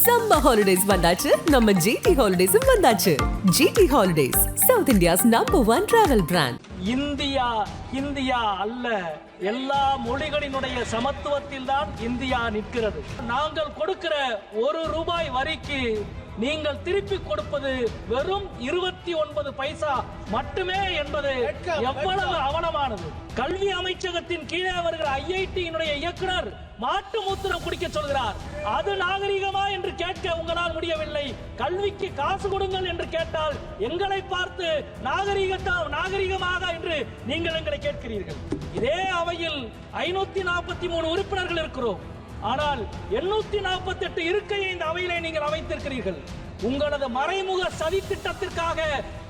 Summer holidays வந்தாச்சு, நம்ம GT Holidays வந்தாச்சு. GT Holidays, South India's #1 travel brand. India India அல்ல, எல்லா மொழிகளினுடைய சமத்துவத்தில் தான் இந்தியா நிற்கிறது. நாங்கள் கொடுக்கிற ₹1 வரிக்கு நீங்கள் திருப்பி கொடுப்பது வெறும் 29 பைசா மட்டுமே என்பது எவ்வளவு அவலமானது. கல்வி அமைச்சகத்தின் கீழே வருகிற IIT-யினுடைய இயக்குனர் மாட்டு மூத்திரம் குடிக்க சொல்கிறார். அது நாகரிகமா என்று கேட்க உங்களால் முடியவில்லை. கல்விக்கு காசு கொடுங்கள் என்று கேட்டால் எங்களை பார்த்து நாகரிகமாக என்று நீங்கள் எங்களை கேட்கிறீர்கள். இதே அவையில் 543 உறுப்பினர்கள் இருக்கிறோம். ஆனால் 848 இருக்கையை இந்த அவையிலே நீங்கள் அமைத்திருக்கிறீர்கள். உங்களது மறைமுக சதி திட்டத்திற்காக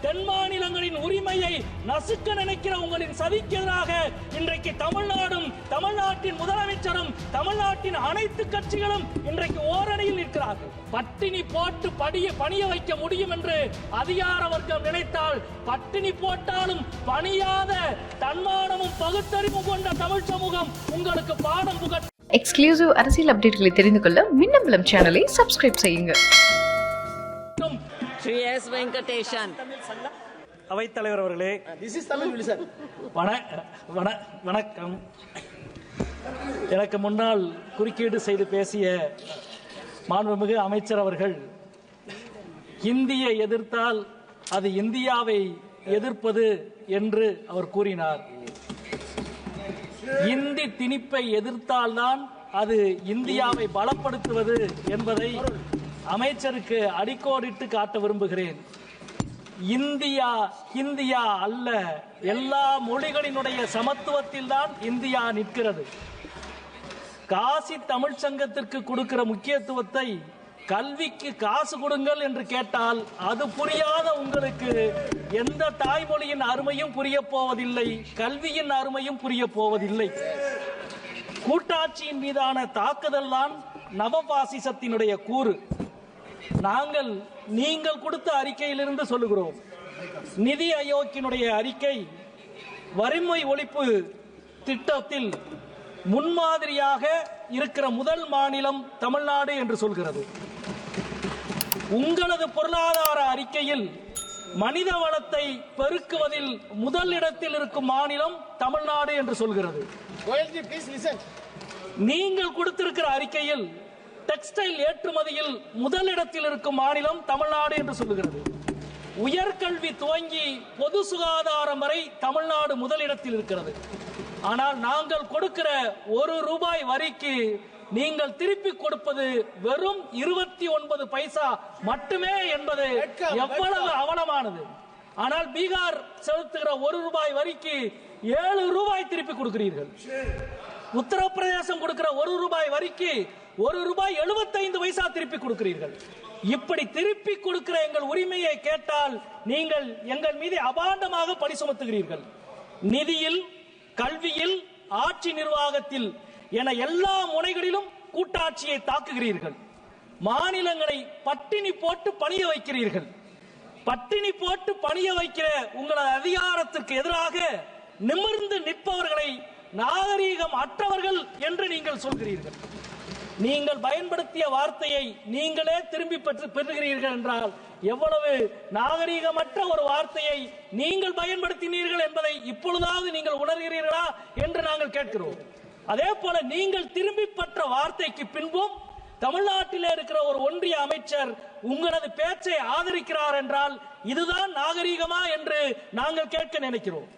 தென் மாநிலங்களின் உரிமையை நசுக்க நினைக்கிற உங்களின் சதிக்கு எதிராக இன்றைக்கு தமிழ்நாடும், தமிழ்நாட்டின் முதலமைச்சரும், தமிழ்நாட்டின் அனைத்து கட்சிகளும் இன்றைக்கு ஓரணியில் நிற்கிறார்கள். பட்டினி போட்டு பணிய வைக்க முடியும் என்று அதிகார வர்க்கம் நினைத்தால் பட்டினி போட்டாலும் பணியாத தன்மானமும் பகுத்தறிவும் கொண்ட தமிழ் சமூகம் உங்களுக்கு பாடம் புகட்ட. எக்ஸ்க்ளூசிவ் அரசியல் அப்டேட்களை தெரிந்து கொள்ள மின்னம்பலம் சேனலை சப்ஸ்கிரைப் செய்யுங்க. ஸ்ரீ எஸ் வெங்கடேஷன் அவைத்தலைவர் அவர்களே, வணக்கம். எனக்கு முன்னால் குறுக்கீடு செய்து பேசிய மாண்புமிகு அமைச்சர் அவர்கள் இந்தியை எதிர்த்தால் அது இந்தியாவை எதிர்ப்பது என்று அவர் கூறினார். இந்தி திணிப்பை எதிர்த்தால்தான் அது இந்தியாவை பலப்படுத்துவது என்பதை அமைச்சருக்கு அடிக்கோடிட்டு காட்ட விரும்புகிறேன். இந்தியா இந்தியா அல்ல, எல்லா மொழிகளினுடைய சமத்துவத்தில் தான் இந்தியா நிற்கிறது. காசி தமிழ் சங்கத்திற்கு கொடுக்கிற முக்கியத்துவத்தை கல்விக்கு காசு கொடுங்கள் என்று கேட்டால் அது புரியாத உங்களுக்கு எந்த தாய்மொழியின் அருமையும் புரிய போவதில்லை, கல்வியின் அருமையும் புரிய போவதில்லை. கூட்டாட்சியின் மீதான தாக்குதல் தான் நவபாசிசத்தினுடைய கூறு. நீங்கள் கொடுத்த அறிக்கையிலிருந்து சொல்லுகிறோம். நிதி ஆயோக்கினுடைய அறிக்கை வறுமை ஒழிப்பு திட்டத்தில் முன்மாதிரியாக இருக்கிற முதல் மாநிலம் தமிழ்நாடு என்று சொல்கிறது. உங்களது பொருளாதார அறிக்கையில் மனித வளத்தை பெருக்குவதில் முதல் இடத்தில் இருக்கும் மாநிலம் தமிழ்நாடு என்று சொல்கிறது. நீங்கள் கொடுத்திருக்கிற அறிக்கையில் டெக்ஸ்டைல் ஏற்றுமதியில் முதலிடத்தில் இருக்கும் மாநிலம் தமிழ்நாடு என்று சொல்லுகிறது. உயர்கல்வி துவங்கி பொது சுகாதாரம் வரை தமிழ்நாடு முதலிடத்தில் இருக்கிறது. ஆனால் நாங்கள் கொடுக்கிற ₹1 வரிக்கு நீங்கள் திருப்பி கொடுப்பது வெறும் 29 பைசா மட்டுமே என்பது எவ்வளவு அவலமானது. ஆனால் பீகார் செலுத்துகிற ₹1 வரிக்கு ₹7 திருப்பி கொடுக்கிறீர்கள். உத்தரப்பிரதேசம் கொடுக்கிற ₹1 வரிக்கு ₹1.75 திருப்பி கொடுக்கிறீர்கள். இப்படி திருப்பி கொடுக்கிற எங்கள் உரிமையை கேட்டால் நீங்கள் எங்கள் மீது அபாண்டமாக பழி சுமத்துகிறீர்கள். நிதியில், கல்வியில், ஆட்சி நிர்வாகத்தில் என எல்லா முனைகளிலும் கூட்டாட்சியை தாக்குகிறீர்கள். மாநிலங்களை பட்டினி போட்டு பணிய வைக்கிறீர்கள். பட்டினி போட்டு பணிய வைக்கிற உங்களது அதிகாரத்திற்கு எதிராக நிமிர்ந்து நிற்பவர்களை நாகரீகம் அற்றவர்கள் என்று நீங்கள் சொல்கிறீர்கள். நீங்கள் பயன்படுத்திய வார்த்தையை நீங்களே திரும்பி பெறுகிறீர்கள் என்றால் எவ்வளவு நாகரீகமற்ற ஒரு வார்த்தையை நீங்கள் பயன்படுத்தினீர்கள் என்பதை இப்பொழுதாவது நீங்கள் உணர்கிறீர்களா என்று நாங்கள் கேட்கிறோம். அதே போல நீங்கள் திரும்பி பெற்ற வார்த்தைக்கு பின்பும் தமிழ்நாட்டில் இருக்கிற ஒரு ஒன்றிய அமைச்சர் உங்களது பேச்சை ஆதரிக்கிறார் என்றால் இதுதான் நாகரீகமா என்று நாங்கள் கேட்க நினைக்கிறோம்.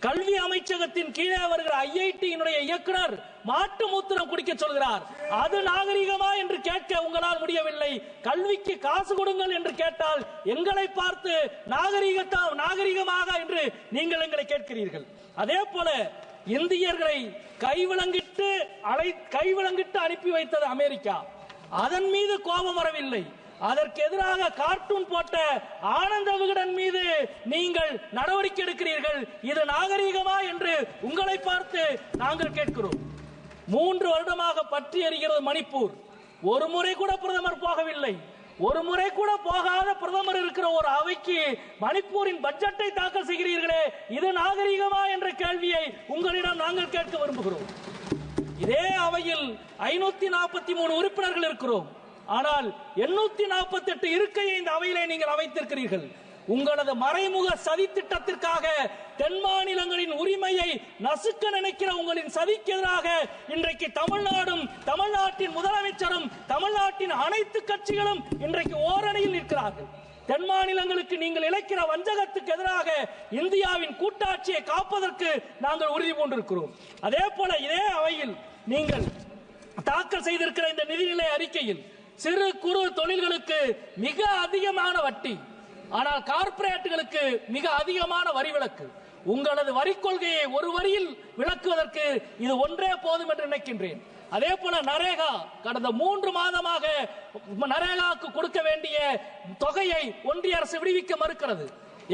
கல்வி அமைச்சகத்தின் கீழே வருகிற IIT-யினுடைய இயக்குனர் மாட்டு மூத்திரம் குடிக்க சொல்கிறார். அது நாகரிகமா என்று கேட்க உங்களால் முடியவில்லை. கல்விக்கு காசு கொடுங்கள் என்று கேட்டால் எங்களை பார்த்து நாகரிகமாக என்று நீங்கள் எங்களை கேட்கிறீர்கள். அதே போல இந்தியர்களை கைவிலங்கிட்டு அனுப்பி வைத்தது அமெரிக்கா. அதன் மீது கோபம் வரவில்லை. அதற்கு எதிராக கார்ட்டூன் போட்ட ஆனந்த விகடன் மீது நீங்கள் நடவடிக்கை எடுக்கிறீர்கள். இது நாகரீகமா என்று உங்களை பார்த்து நாங்கள் கேட்கிறோம். 3 வருடமாக பற்றி எறிகிறது மணிப்பூர். ஒரு முறை கூட பிரதமர் போகவில்லை. ஒரு முறை கூட போகாத பிரதமர் இருக்கிற ஒரு அவைக்கு மணிப்பூரின் பட்ஜெட்டை தாக்கல் செய்கிறீர்களே, இது நாகரீகமா என்ற கேள்வியை உங்களிடம் நாங்கள் கேட்க விரும்புகிறோம். இதே அவையில் 543 உறுப்பினர்கள் இருக்கிறோம். ஆனால் 848 இருக்கையை இந்த அவையிலே நீங்கள் அமைத்திருக்கிறீர்கள். உங்களது மறைமுக சதி திட்டத்திற்காக தென் மாநிலங்களின் உரிமையை நசுக்க நினைக்கிற உங்களின் சதிக்கு எதிராக இன்றைக்கு தமிழ்நாடும் தமிழ்நாட்டின் முதலமைச்சரும் தமிழ்நாட்டின் அனைத்து கட்சிகளும் இன்றைக்கு ஓரணியில் நிற்கிறார்கள். தென் மாநிலங்களுக்கு நீங்கள் இழைக்கிற வஞ்சகத்துக்கு எதிராக இந்தியாவின் கூட்டாட்சியை காப்பதற்கு நாங்கள் உறுதி பூண்டிருக்கிறோம். அதே போல இதே அவையில் நீங்கள் தாக்கல் செய்திருக்கிற இந்த நிதிநிலை அறிக்கையில் சிறு குறு தொழில்களுக்கு மிக அதிகமான வட்டி, ஆனால் கார்ப்பரேட்டுகளுக்கு மிக அதிகமான வரி விலக்கு. உங்களது வரி கொள்கையை ஒரு வரியில் விளக்குவதற்கு இது ஒன்றே போதும் என்று நினைக்கின்றேன். அதே போல நரேகா கடந்த 3 மாதமாக நரேகாவுக்கு கொடுக்க வேண்டிய தொகையை ஒன்றிய அரசு விடுவிக்க மறுக்கிறது.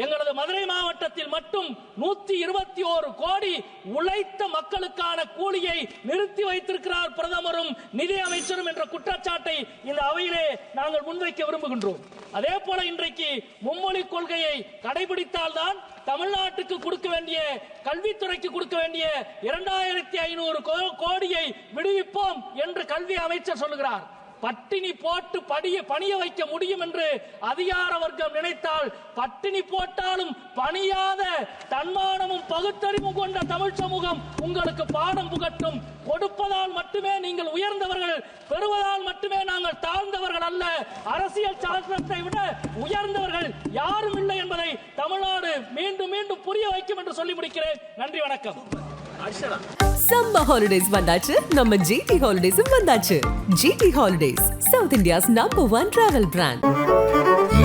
எங்களது மதுரை மாவட்டத்தில் மட்டும் 121 கோடி உழைத்த மக்களுக்கான கூலியை நிறுத்தி வைத்திருக்கிறார் பிரதமரும் நிதி அமைச்சரும் என்ற குற்றச்சாட்டை இந்த அவையிலே நாங்கள் முன்வைக்க விரும்புகின்றோம். அதே போல இன்றைக்கு மும்மொழி கொள்கையை கடைபிடித்தால்தான் தமிழ்நாட்டுக்கு கொடுக்க வேண்டிய கல்வித்துறைக்கு கொடுக்க வேண்டிய 2500 கோடியை விடுவிப்போம் என்று கல்வி அமைச்சர் சொல்லுகிறார். பட்டினி போட்டு பணிய வைக்க முடியும் என்று அதிகார வர்க்கம் நினைத்தால் பட்டினி போட்டாலும் பணியாத தன்மானமும் பகுத்தறிவும் கொண்ட தமிழ் சமூகம் உங்களுக்கு பாடம் புகட்டும். கொடுப்பதால் மட்டுமே நீங்கள் உயர்ந்தவர்கள், பெறுவதால் மட்டுமே நாங்கள் தாழ்ந்தவர்கள் அல்ல. அரசியல் சாசனத்தை விட உயர்ந்தவர்கள் யாரும் இல்லை என்பதை தமிழ்நாடு மீண்டும் மீண்டும் புரிய வைக்கும் என்று சொல்லி முடிக்கிறேன். நன்றி, வணக்கம். சம்மர் ஹாலிடேஸ் வந்தாச்சு, நம்ம ஜிடி ஹாலிடேஸும் வந்தாச்சு. GT holidays, South India's #1 travel brand.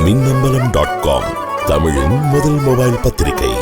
மின்னம்பலம்.com, தமிழின் முதல் மொபைல் பத்திரிகை.